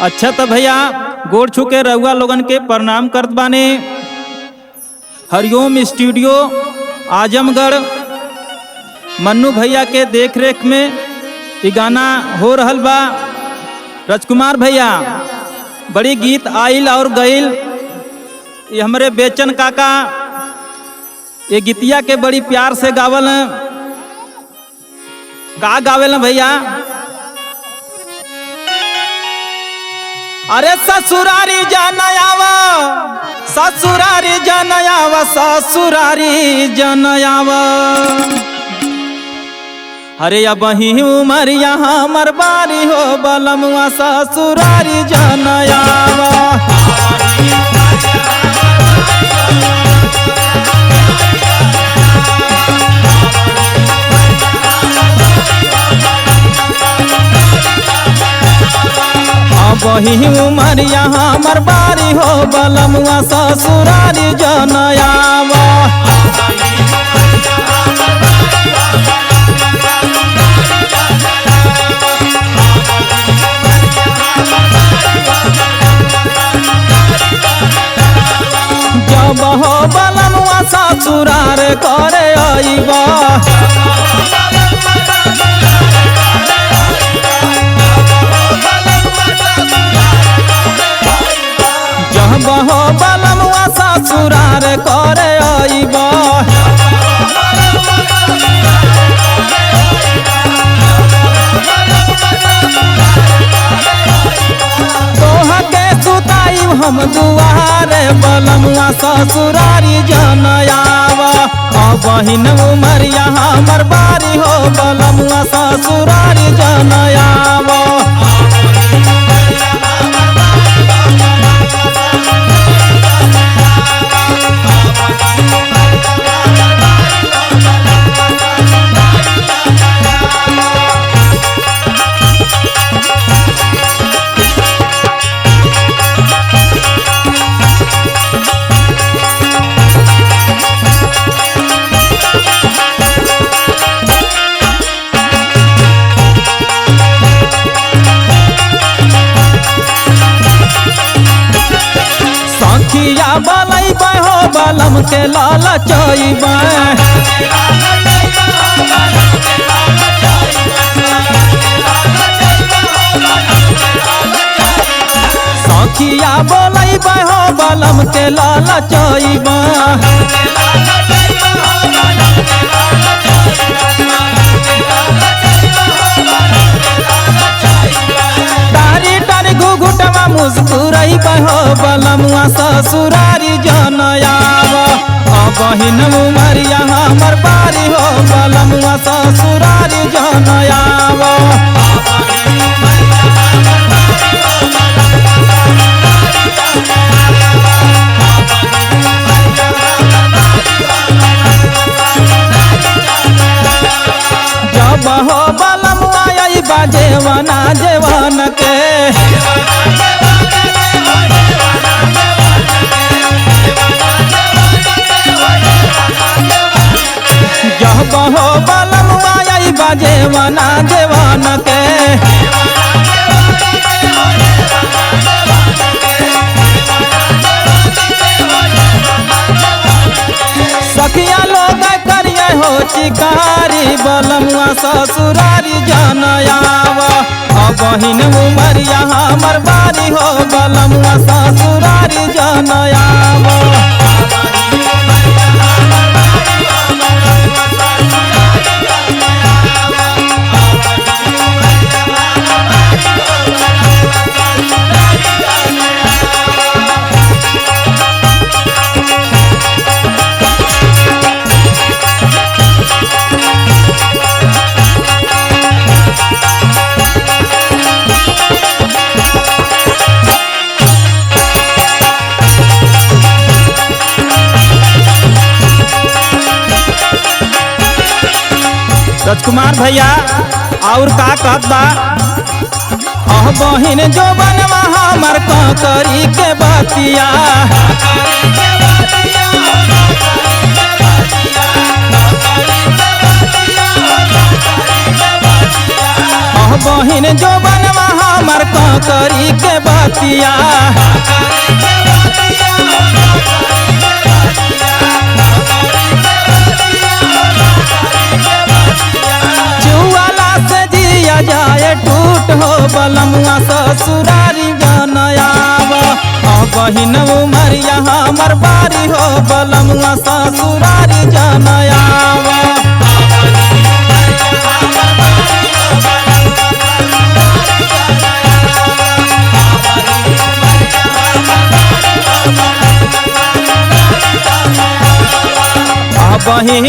अच्छा तो भैया गोड़ छू के रउआ लोगन के प्रणाम करत बाने। हरिओम स्टूडियो आजमगढ़ मन्नू भैया के देख रेख में ये गाना हो रहल बा। राजकुमार भैया बड़ी गीत आइल और गइल। ये हमरे बेचन काका ये गीतिया के बड़ी प्यार से गावल हैं। का गावेल हैं भैया? अरे ससुरारी जनयावा ससुरारी जनयावा ससुरारी जनयावा। अरे अब ही उमर यहाँ मरबारी हो बलमुआ ससुरारी जनयावा। वही उमर यहाँ मरबारी हो बलमुआ ससुरारी जनयावा। जब हो बलमुआ ससुरार करे आईबा। बहो बलमुआ ससुरार करे आईबा। तोहा के सुताई हम दुआरे बलमुआ ससुरारी जनयावा। बहिन उमर यहाँ मरबारी हो बलमुआ ससुरारी जनयावा। बलई हो बलम के लाला चईबा। सखिया बलई हो बलम के लाला चईबा। तारी तारी घुघुटवा मुस्कुराई हो बलमुआ ससुरारी जनयावा। बहिन उमर यहाँ मरबारी हो बलमुआ ससुरारी जनयावा। जब हो बलमुआ आईबा जेवना जेवन के। जब हो बलमुआ आईबा जेवना जेवन के। सखिया लोग करिए हो चिकारी बलमुआ ससुरारी जनयावा। बहिन उमर यहाँ मरबारी हो बलमुआ ससुरारी जनयावा। राजकुमार भैया और का कहत बा? बहिन जो बनवा हमर करी के बतिया। बहिन जो बनवा हमर करी के बतिया। बतिया चुआला से जिया जाए टूट हो बलमुआ ससुरारी जनयाव बहिन उमरिया हमर बारी हो बलमुआ ससुरारी जनयाव बही